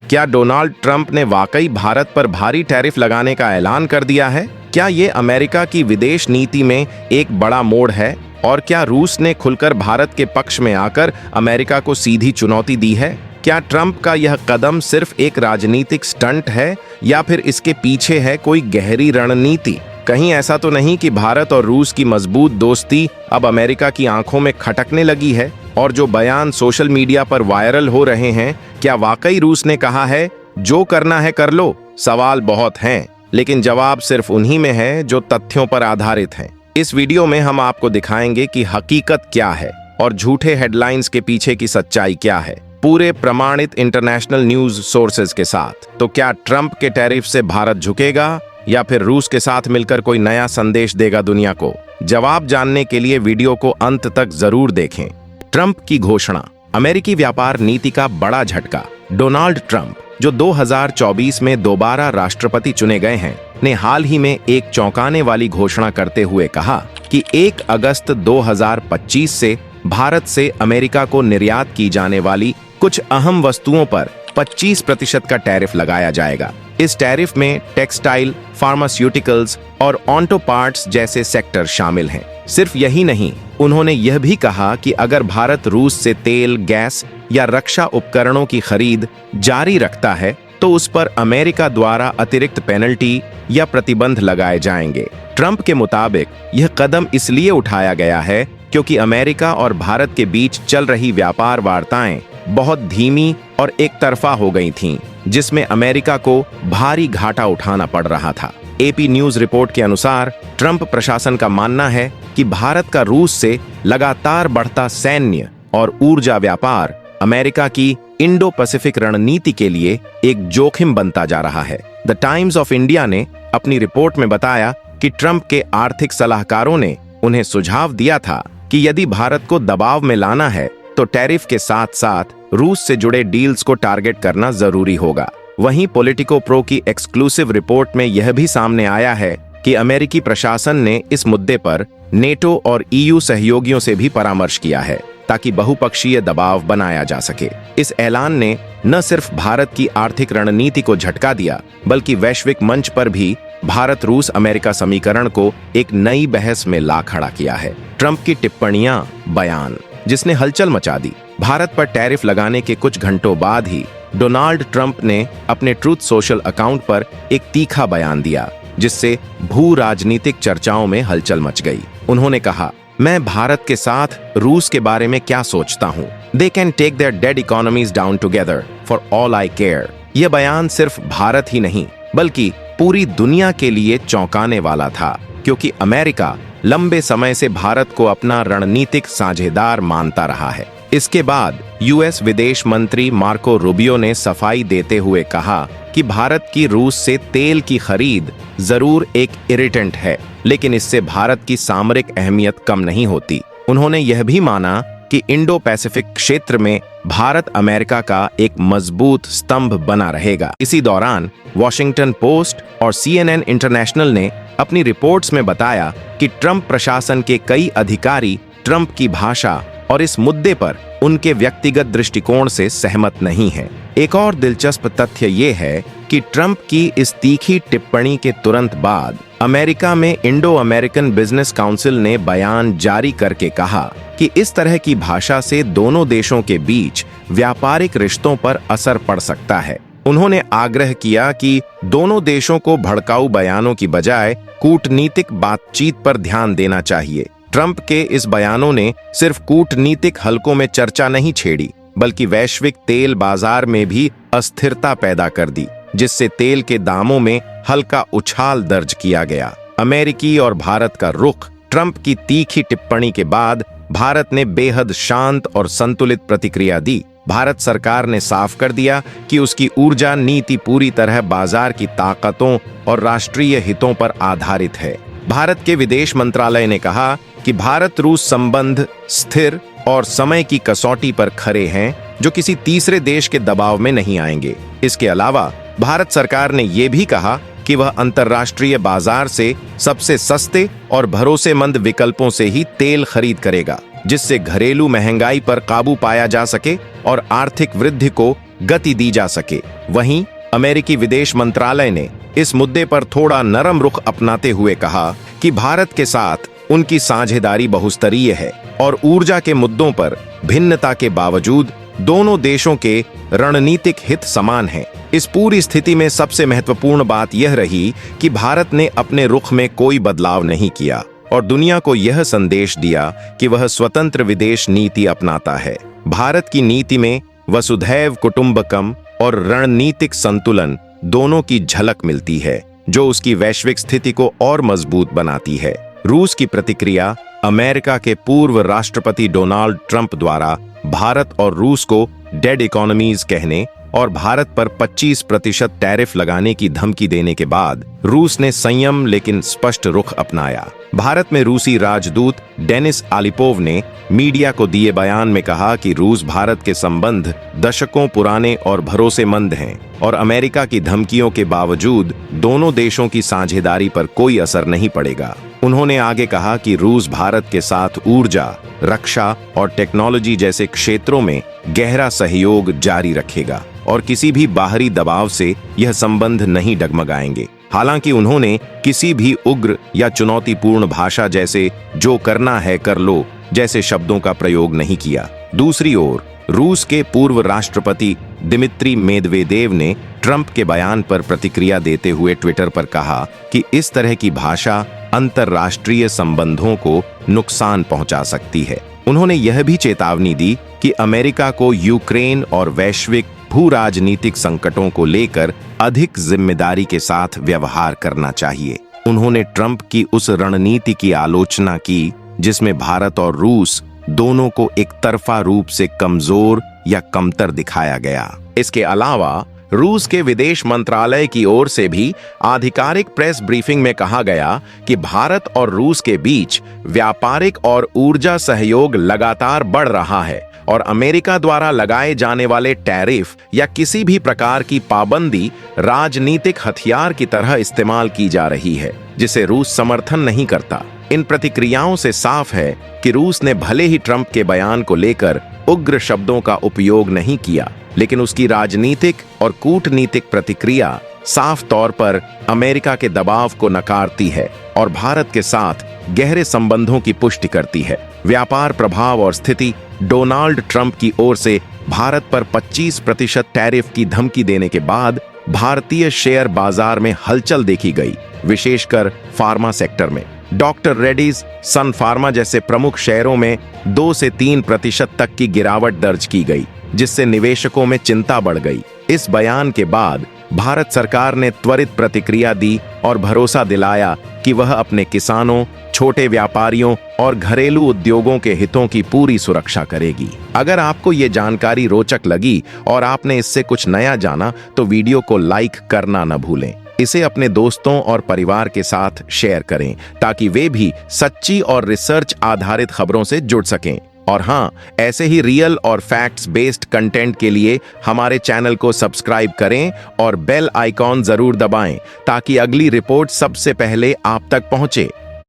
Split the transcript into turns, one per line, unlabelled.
क्या Donald Trump ने वाकई भारत पर भारी टैरिफ लगाने का ऐलान कर दिया है? क्या ये अमेरिका की विदेश नीति में एक बड़ा मोड़ है? और क्या रूस ने खुलकर भारत के पक्ष में आकर अमेरिका को सीधी चुनौती दी है? क्या ट्रंप का यह कदम सिर्फ एक राजनीतिक स्टंट है या फिर इसके पीछे है कोई गहरी रणनीति? कहीं ऐसा तो नहीं कि भारत और रूस की मजबूत दोस्ती अब अमेरिका की आंखों में खटकने लगी है? और जो बयान सोशल मीडिया पर वायरल हो रहे हैं, क्या वाकई रूस ने कहा है जो करना है कर लो? सवाल बहुत हैं, लेकिन जवाब सिर्फ उन्हीं में है जो तथ्यों पर आधारित हैं। इस वीडियो में हम आपको दिखाएंगे कि हकीकत क्या है और झूठे हेडलाइंस के पीछे की सच्चाई क्या है, पूरे प्रमाणित इंटरनेशनल न्यूज सोर्सेज के साथ। तो क्या ट्रंप के टैरिफ से भारत झुकेगा या फिर रूस के साथ मिलकर कोई नया संदेश देगा दुनिया को? जवाब जानने के लिए वीडियो को अंत तक जरूर देखें। ट्रंप की घोषणा, अमेरिकी व्यापार नीति का बड़ा झटका। डोनाल्ड ट्रंप, जो 2024 में दोबारा राष्ट्रपति चुने गए हैं, ने हाल ही में एक चौंकाने वाली घोषणा करते हुए कहा कि 1 अगस्त 2025 से भारत से अमेरिका को निर्यात की जाने वाली कुछ अहम वस्तुओं पर 25% का टैरिफ लगाया जाएगा। इस टैरिफ में टेक्सटाइल, फार्मास्यूटिकल्स और ऑटो पार्ट्स जैसे सेक्टर शामिल हैं। सिर्फ यही नहीं, उन्होंने यह भी कहा कि अगर भारत रूस से तेल, गैस या रक्षा उपकरणों की खरीद जारी रखता है तो उस पर अमेरिका द्वारा अतिरिक्त पेनल्टी या प्रतिबंध लगाए जाएंगे। ट्रंप के मुताबिक यह कदम इसलिए उठाया गया है क्योंकि अमेरिका और भारत के बीच चल रही व्यापार वार्ताएं बहुत धीमी और एक तरफा हो गई थीं, जिसमें अमेरिका को भारी घाटा उठाना पड़ रहा था। एपी न्यूज रिपोर्ट के अनुसार ट्रंप प्रशासन का मानना है कि भारत का रूस से लगातार बढ़ता सैन्य और ऊर्जा व्यापार अमेरिका की इंडो पैसिफिक रणनीति के लिए एक जोखिम बनता जा रहा है। द टाइम्स ऑफ इंडिया ने अपनी रिपोर्ट में बताया कि ट्रंप के आर्थिक सलाहकारों ने उन्हें सुझाव दिया था कि यदि भारत को दबाव में लाना है तो टैरिफ के साथ साथ रूस से जुड़े डील्स को टारगेट करना जरूरी होगा। वहीं पॉलिटिको प्रो की एक्सक्लूसिव रिपोर्ट में यह भी सामने आया है कि अमेरिकी प्रशासन ने इस मुद्दे पर नेटो और ईयू सहयोगियों से भी परामर्श किया है ताकि बहुपक्षीय दबाव बनाया जा सके। इस ऐलान ने न सिर्फ भारत की आर्थिक रणनीति को झटका दिया, बल्कि वैश्विक मंच पर भी भारत रूस अमेरिका समीकरण को एक नई बहस में ला खड़ा किया है। ट्रंप की टिप्पणियां, बयान, जिसने हलचल मचा दी। भारत पर टैरिफ लगाने के कुछ घंटों बाद ही डोनाल्ड ट्रंप ने अपने ट्रूथ सोशल अकाउंट पर एक तीखा बयान दिया, जिससे भू राजनीतिक चर्चाओं में हलचल मच गई। उन्होंने कहा, मैं भारत के साथ रूस के बारे में क्या सोचता हूँ? They can take their dead economies down together for all I care. यह बयान सिर्फ भारत ही नहीं बल्कि पूरी दुनिया के लिए चौंकाने वाला था, क्योंकि अमेरिका लंबे समय से भारत को अपना रणनीतिक साझेदार मानता रहा है। इसके बाद यूएस विदेश मंत्री मार्को रूबियो ने सफाई देते हुए कहा कि भारत की रूस से तेल की खरीद जरूर एक इरिटेंट है, लेकिन इससे भारत की सामरिक अहमियत कम नहीं होती। उन्होंने यह भी माना कि इंडो पैसिफिक क्षेत्र में भारत अमेरिका का एक मजबूत स्तंभ बना रहेगा। इसी दौरान वॉशिंगटन पोस्ट और CNN इंटरनेशनल ने अपनी रिपोर्ट्स में बताया कि ट्रंप प्रशासन के कई अधिकारी ट्रंप की भाषा और इस मुद्दे पर उनके व्यक्तिगत दृष्टिकोण से सहमत नहीं हैं। एक और दिलचस्प तथ्य ये है कि ट्रंप की इस तीखी टिप्पणी के तुरंत बाद अमेरिका में इंडो अमेरिकन बिजनेस काउंसिल ने बयान जारी करके कहा कि इस तरह की भाषा से दोनों देशों के बीच व्यापारिक रिश्तों पर असर पड़ सकता है। उन्होंने आग्रह किया कि दोनों देशों को भड़काऊ बयानों की बजाय कूटनीतिक बातचीत पर ध्यान देना चाहिए। ट्रंप के इस बयानों ने सिर्फ कूटनीतिक हलकों में चर्चा नहीं छेड़ी, बल्कि वैश्विक तेल बाजार में भी अस्थिरता पैदा कर दी, जिससे तेल के दामों में हल्का उछाल दर्ज किया गया। अमेरिकी और भारत का रुख, ट्रंप की तीखी टिप्पणी के बाद भारत ने बेहद शांत और संतुलित प्रतिक्रिया दी। भारत सरकार ने साफ कर दिया कि उसकी ऊर्जा नीति पूरी तरह बाजार की ताकतों और राष्ट्रीय हितों पर आधारित है। भारत के विदेश मंत्रालय ने कहा कि भारत रूस संबंध स्थिर और समय की कसौटी पर खरे हैं, जो किसी तीसरे देश के दबाव में नहीं आएंगे। इसके अलावा भारत सरकार ने यह भी कहा कि वह अंतर्राष्ट्रीय बाजार से सबसे सस्ते और भरोसेमंद विकल्पों से ही तेल खरीद करेगा, जिससे घरेलू महंगाई पर काबू पाया जा सके और आर्थिक वृद्धि को गति दी जा सके। वहीं अमेरिकी विदेश मंत्रालय ने इस मुद्दे पर थोड़ा नरम रुख अपनाते हुए कहा कि भारत के साथ उनकी साझेदारी बहुस्तरीय है और ऊर्जा के मुद्दों पर भिन्नता के बावजूद दोनों देशों के रणनीतिक हित समान हैं। इस पूरी स्थिति में सबसे महत्वपूर्ण बात यह रही कि भारत ने अपने रुख में कोई बदलाव नहीं किया और दुनिया को यह संदेश दिया कि वह स्वतंत्र विदेश नीति अपनाता है। भारत की नीति में वसुधैव कुटुंबकम और रणनीतिक संतुलन दोनों की झलक मिलती है, जो उसकी वैश्विक स्थिति को और मजबूत बनाती है। रूस की प्रतिक्रिया अमेरिका के पूर्व राष्ट्रपति डोनाल्ड ट्रंप द्वारा भारत और रूस को डेड इकोनॉमीज कहने और भारत पर 25% टैरिफ लगाने की धमकी देने के बाद रूस ने संयम लेकिन स्पष्ट रुख अपनाया। भारत में रूसी राजदूत डेनिस आलिपोव ने मीडिया को दिए बयान में कहा कि रूस भारत के संबंध दशकों पुराने और भरोसेमंद हैं और अमेरिका की धमकियों के बावजूद दोनों देशों की साझेदारी पर कोई असर नहीं पड़ेगा। उन्होंने आगे कहा कि रूस भारत के साथ ऊर्जा, रक्षा और टेक्नोलॉजी जैसे क्षेत्रों में गहरा सहयोग जारी रखेगा और किसी भी बाहरी दबाव से यह संबंध नहीं डगमगाएंगे। हालांकि उन्होंने किसी भी उग्र या चुनौतीपूर्ण भाषा जैसे जो करना है कर लो जैसे शब्दों का प्रयोग नहीं किया। दूसरी ओर रूस के पूर्व राष्ट्रपति दिमित्री मेदवेदेव ने ट्रंप के बयान पर प्रतिक्रिया देते हुए ट्विटर पर कहा कि इस तरह की भाषा अंतर्राष्ट्रीय संबंधों को नुकसान पहुंचा सकती है। उन्होंने यह भी चेतावनी दी कि अमेरिका को यूक्रेन और वैश्विक भू-राजनीतिक संकटों को लेकर अधिक जिम्मेदारी के साथ व्यवहार करना चाहिए। उन्होंने ट्रंप की उस रणनीति की आलोचना की जिसमें भारत और रूस दोनों को एक तरफा रूप से कमजोर या कमतर दिखाया गया। इसके अलावा रूस के विदेश मंत्रालय की ओर से भी आधिकारिक प्रेस ब्रीफिंग में कहा गया कि भारत और रूस के बीच व्यापारिक और ऊर्जा सहयोग लगातार बढ़ रहा है और अमेरिका द्वारा लगाए जाने वाले टैरिफ या किसी भी प्रकार की पाबंदी राजनीतिक हथियार की तरह इस्तेमाल की जा रही है, जिसे रूस समर्थन नहीं करता। इन प्रतिक्रियाओं से साफ है कि रूस ने भले ही ट्रंप के बयान को लेकर उग्र शब्दों का उपयोग नहीं किया, लेकिन उसकी राजनीतिक और कूटनीतिक प्रतिक्रिया साफ तौर पर अमेरिका के दबाव को नकारती है और भारत के साथ गहरे संबंधों की पुष्टि करती है। व्यापार प्रभाव और स्थिति डोनाल्ड ट्रंप की ओर से भारत पर 25% टैरिफ की धमकी देने के बाद भारतीय शेयर बाजार में हलचल देखी गई, विशेषकर फार्मा सेक्टर में। डॉक्टर रेड्डीज, सन फार्मा जैसे प्रमुख शेयरों में 2 से 3% तक की गिरावट दर्ज की गई, जिससे निवेशकों में चिंता बढ़ गई। इस बयान के बाद भारत सरकार ने त्वरित प्रतिक्रिया दी और भरोसा दिलाया कि वह अपने किसानों, छोटे व्यापारियों और घरेलू उद्योगों के हितों की पूरी सुरक्षा करेगी। अगर आपको ये जानकारी रोचक लगी और आपने इससे कुछ नया जाना तो वीडियो को लाइक करना न भूलें। इसे अपने दोस्तों और परिवार के साथ शेयर करें ताकि वे भी सच्ची और रिसर्च आधारित खबरों से जुड़ सकें। और हाँ, ऐसे ही रियल और फैक्ट्स बेस्ड कंटेंट के लिए हमारे चैनल को सब्सक्राइब करें और बेल आइकॉन जरूर दबाएं ताकि अगली रिपोर्ट सबसे पहले आप तक पहुंचे।